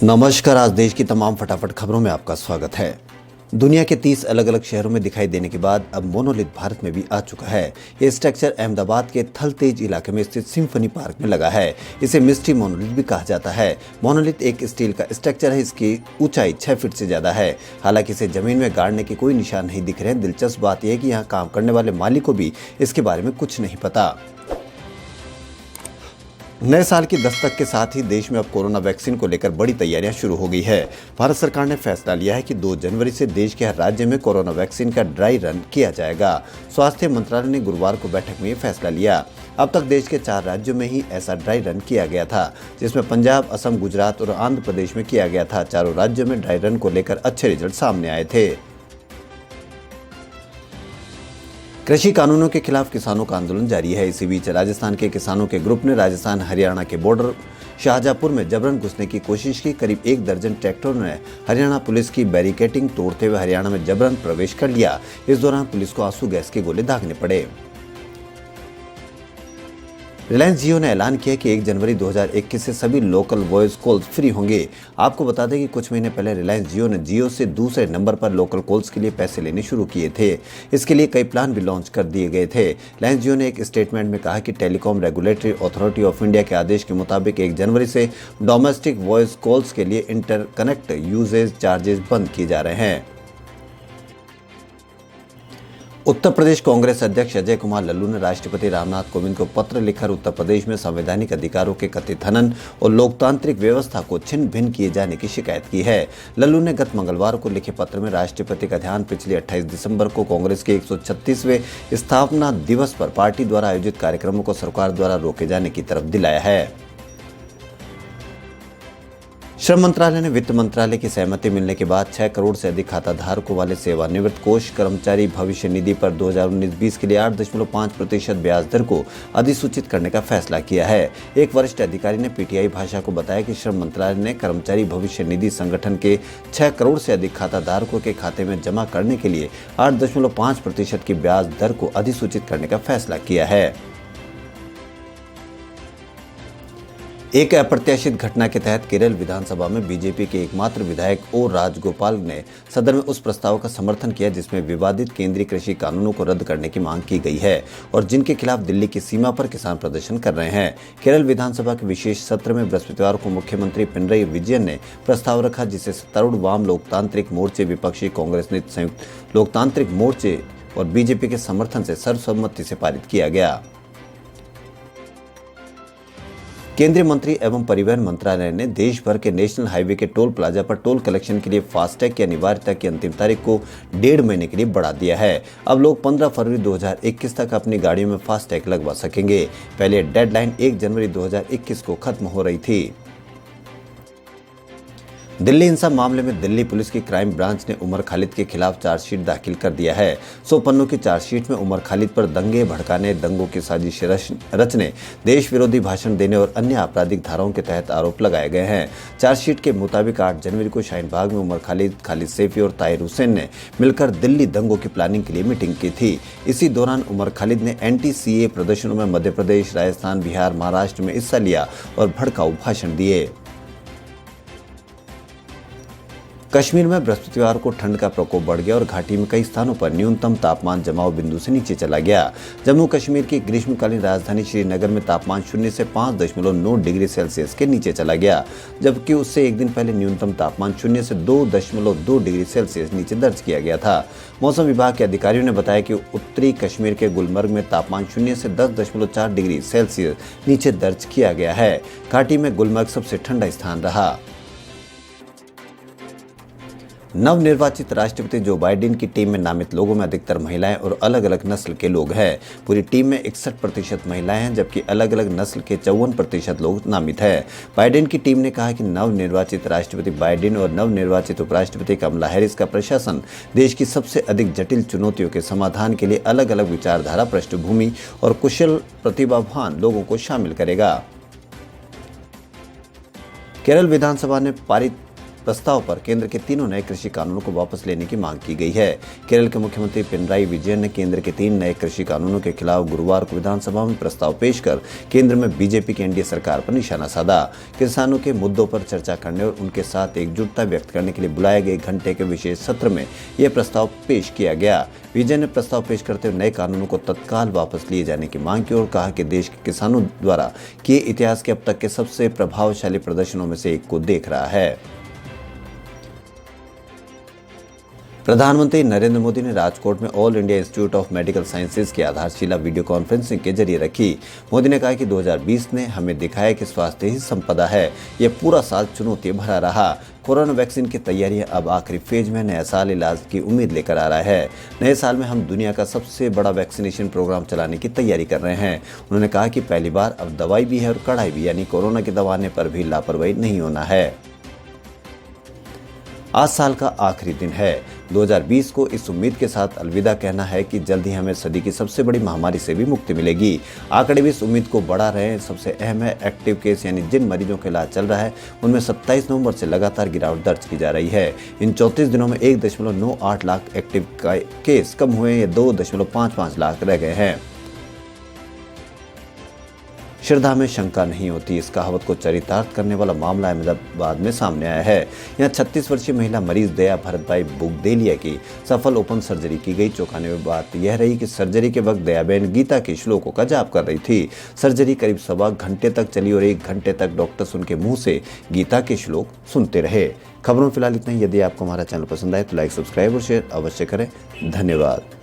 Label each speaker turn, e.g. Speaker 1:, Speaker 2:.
Speaker 1: नमस्कार। आज देश की तमाम फटाफट खबरों में आपका स्वागत है। दुनिया के 30 अलग अलग शहरों में दिखाई देने के बाद अब मोनोलिथ भारत में भी आ चुका है। ये स्ट्रक्चर अहमदाबाद के थलतेज इलाके में स्थित सिम्फनी पार्क में लगा है। इसे मिस्ट्री मोनोलिथ भी कहा जाता है। मोनोलिथ एक स्टील का स्ट्रक्चर है। इसकी ऊंचाई 6 फीट से ज्यादा है। हालांकि इसे जमीन में गाड़ने के कोई निशान नहीं दिख रहे हैं। दिलचस्प बात यह है कि यहाँ काम करने वाले मालिक को भी इसके बारे में कुछ नहीं पता। नए साल की दस्तक के साथ ही देश में अब कोरोना वैक्सीन को लेकर बड़ी तैयारियां शुरू हो गई है। भारत सरकार ने फैसला लिया है कि 2 जनवरी से देश के हर राज्य में कोरोना वैक्सीन का ड्राई रन किया जाएगा। स्वास्थ्य मंत्रालय ने गुरुवार को बैठक में ये फैसला लिया। अब तक देश के 4 राज्यों में ही ऐसा ड्राई रन किया गया था, जिसमें पंजाब, असम, गुजरात और आंध्र प्रदेश में किया गया था। चारों राज्यों में ड्राई रन को लेकर अच्छे रिजल्ट सामने आए थे। कृषि कानूनों के खिलाफ किसानों का आंदोलन जारी है। इसी बीच राजस्थान के किसानों के ग्रुप ने राजस्थान हरियाणा के बॉर्डर शाहजहांपुर में जबरन घुसने की कोशिश की। करीब 1 दर्जन ट्रैक्टरों ने हरियाणा पुलिस की बैरिकेडिंग तोड़ते हुए हरियाणा में जबरन प्रवेश कर लिया। इस दौरान पुलिस को आंसू गैस के गोले दागने पड़े। रिलायंस जियो ने ऐलान किया कि 1 जनवरी 2021 से सभी लोकल वॉइस कॉल्स फ्री होंगे। आपको बता दें कि कुछ महीने पहले रिलायंस जियो ने जियो से दूसरे नंबर पर लोकल कॉल्स के लिए पैसे लेने शुरू किए थे। इसके लिए कई प्लान भी लॉन्च कर दिए गए थे। रिलायंस जियो ने एक स्टेटमेंट में कहा कि telecom regulatory authority of India के आदेश के मुताबिक 1 जनवरी से डोमेस्टिक वॉइस कॉल्स के लिए इंटरकनेक्ट यूजेज चार्जेस बंद किए जा रहे हैं। उत्तर प्रदेश कांग्रेस अध्यक्ष अजय कुमार लल्लू ने राष्ट्रपति रामनाथ कोविंद को पत्र लिखकर उत्तर प्रदेश में संवैधानिक अधिकारों के कथित हनन और लोकतांत्रिक व्यवस्था को छिन्न भिन्न किए जाने की शिकायत की है। लल्लू ने गत मंगलवार को लिखे पत्र में राष्ट्रपति का ध्यान पिछले 28 दिसंबर को कांग्रेस के 136वें स्थापना दिवस पर पार्टी द्वारा आयोजित कार्यक्रमों को सरकार द्वारा रोके जाने की तरफ दिलाया है। श्रम मंत्रालय ने वित्त मंत्रालय की सहमति मिलने के बाद 6 करोड़ से अधिक खाता धारकों वाले सेवानिवृत्त कोष कर्मचारी भविष्य निधि पर 2019-20 के लिए 8.5% ब्याज दर को अधिसूचित करने का फैसला किया है। एक वरिष्ठ अधिकारी ने पीटीआई भाषा को बताया कि श्रम मंत्रालय ने कर्मचारी भविष्य निधि संगठन के 6 करोड़ से अधिक खाता धारकों के खाते में जमा करने के लिए 8.5% की ब्याज दर को अधिसूचित करने का फैसला किया है। एक अप्रत्याशित घटना के तहत केरल विधानसभा में बीजेपी के एकमात्र विधायक ओ राजगोपाल ने सदन में उस प्रस्ताव का समर्थन किया जिसमें विवादित केंद्रीय कृषि कानूनों को रद्द करने की मांग की गई है और जिनके खिलाफ दिल्ली की सीमा पर किसान प्रदर्शन कर रहे हैं। केरल विधानसभा के विशेष सत्र में बृहस्पतिवार को मुख्यमंत्री पिनरई विजयन ने प्रस्ताव रखा, जिसे सत्तारूढ़ वाम लोकतांत्रिक मोर्चे, विपक्षी कांग्रेस ने संयुक्त लोकतांत्रिक मोर्चे और बीजेपी के समर्थन से सर्वसम्मति से पारित किया गया। केंद्रीय मंत्री एवं परिवहन मंत्रालय ने देश भर के नेशनल हाईवे के टोल प्लाजा पर टोल कलेक्शन के लिए फास्टैग की अनिवार्यता की अंतिम तारीख को 1.5 महीने के लिए बढ़ा दिया है। अब लोग 15 फरवरी 2021 तक अपनी गाड़ियों में फास्टैग लगवा सकेंगे। पहले डेडलाइन 1 जनवरी 2021 को खत्म हो रही थी। दिल्ली हिंसा मामले में दिल्ली पुलिस की क्राइम ब्रांच ने उमर खालिद के खिलाफ चार्जशीट दाखिल कर दिया है। 100 पन्नों की चार्जशीट में उमर खालिद पर दंगे भड़काने, दंगों की साजिश रचने, देश विरोधी भाषण देने और अन्य आपराधिक धाराओं के तहत आरोप लगाए गए हैं। चार्जशीट के मुताबिक 8 जनवरी को शाहीन बाग में उमर खालिद, खालिद सैफी और ताहिर हुसैन ने मिलकर दिल्ली दंगों की प्लानिंग के लिए मीटिंग की थी। इसी दौरान उमर खालिद ने एंटी सीए प्रदर्शनों में मध्य प्रदेश, राजस्थान, बिहार, महाराष्ट्र में हिस्सा लिया और भड़काऊ भाषण दिए। कश्मीर में बृहस्पतिवार को ठंड का प्रकोप बढ़ गया और घाटी में कई स्थानों पर न्यूनतम तापमान जमाव बिंदु से नीचे चला गया। जम्मू कश्मीर की ग्रीष्मकालीन राजधानी श्रीनगर में तापमान 0 से 5.9 डिग्री सेल्सियस के नीचे चला गया, जबकि उससे एक दिन पहले न्यूनतम तापमान 0 से 2.2 डिग्री सेल्सियस नीचे दर्ज किया गया था। मौसम विभाग के अधिकारियों ने बताया कि उत्तरी कश्मीर के गुलमर्ग में तापमान 0 से 10.4 डिग्री सेल्सियस नीचे दर्ज किया गया है। घाटी में गुलमर्ग सबसे ठंडा स्थान रहा। नवनिर्वाचित राष्ट्रपति जो बाइडेन की टीम में नामित लोगों में अधिकतर महिलाएं और अलग अलग नस्ल के लोग हैं। पूरी टीम में 61% महिलाएं हैं, जबकि अलग अलग नस्ल के 54% लोग नामित हैं। बाइडेन की टीम ने कहा कि नवनिर्वाचित राष्ट्रपति बाइडेन और नवनिर्वाचित उपराष्ट्रपति कमला हैरिस का प्रशासन देश की सबसे अधिक जटिल चुनौतियों के समाधान के लिए अलग अलग विचारधारा, पृष्ठभूमि और कुशल प्रतिभावान लोगों को शामिल करेगा। केरल विधानसभा ने पारित प्रस्ताव पर केंद्र के तीनों नए कृषि कानूनों को वापस लेने की मांग की गई है। केरल के मुख्यमंत्री पिनराई विजयन ने केंद्र के 3 नए कृषि कानूनों के खिलाफ गुरुवार को विधानसभा में प्रस्ताव पेश कर केंद्र में बीजेपी की एनडीए सरकार पर निशाना साधा। किसानों के मुद्दों पर चर्चा करने और उनके साथ एकजुटता व्यक्त करने के लिए बुलाए गए घंटे के विशेष सत्र में यह प्रस्ताव पेश किया गया। विजय ने प्रस्ताव पेश करते हुए नए कानूनों को तत्काल वापस लिए जाने की मांग की और कहा कि देश के किसानों द्वारा किए इतिहास के अब तक के सबसे प्रभावशाली प्रदर्शनों में से एक को देख रहा है। प्रधानमंत्री नरेंद्र मोदी ने राजकोट में all India institute of medical sciences की आधारशिला वीडियो कॉन्फ्रेंसिंग के जरिए रखी। मोदी ने कहा कि 2020 ने हमें दिखाया कि स्वास्थ्य ही संपदा है। यह पूरा साल चुनौती भरा रहा। कोरोना वैक्सीन की तैयारियां अब आखिरी फेज में नया साल इलाज की उम्मीद लेकर आ रहा है। नए साल में हम दुनिया का सबसे बड़ा वैक्सीनेशन प्रोग्राम चलाने की तैयारी कर रहे हैं। उन्होंने कहा कि पहली बार अब दवाई भी है और कड़ाई भी, यानी कोरोना की दवा आने पर भी लापरवाही नहीं होना है। आज साल का आखिरी दिन है। 2020 को इस उम्मीद के साथ अलविदा कहना है कि जल्द ही हमें सदी की सबसे बड़ी महामारी से भी मुक्ति मिलेगी। आंकड़े भी इस उम्मीद को बढ़ा रहे हैं। सबसे अहम है एक्टिव केस, यानी जिन मरीजों का इलाज चल रहा है उनमें 27 नवंबर से लगातार गिरावट दर्ज की जा रही है। इन 34 दिनों में 1.98 लाख एक्टिव केस कम हुए या 2.55 लाख रह गए हैं। श्रद्धा में शंका नहीं होती, इस कहावत को चरितार्थ करने वाला मामला अहमदाबाद में सामने आया है। यहाँ 36 वर्षीय महिला मरीज दया भरतभाई बुगदेलिया की सफल ओपन सर्जरी की गई। चौंकाने वाली बात यह रही कि सर्जरी के वक्त दयाबेन गीता के श्लोकों का जाप कर रही थी। सर्जरी करीब 1.25 घंटे तक चली और 1 घंटे तक डॉक्टर्स उनके मुंह से गीता के श्लोक सुनते रहे। खबरों फिलहाल इतना ही। यदि आपको हमारा चैनल पसंद आए तो लाइक, सब्सक्राइब और शेयर अवश्य करें। धन्यवाद।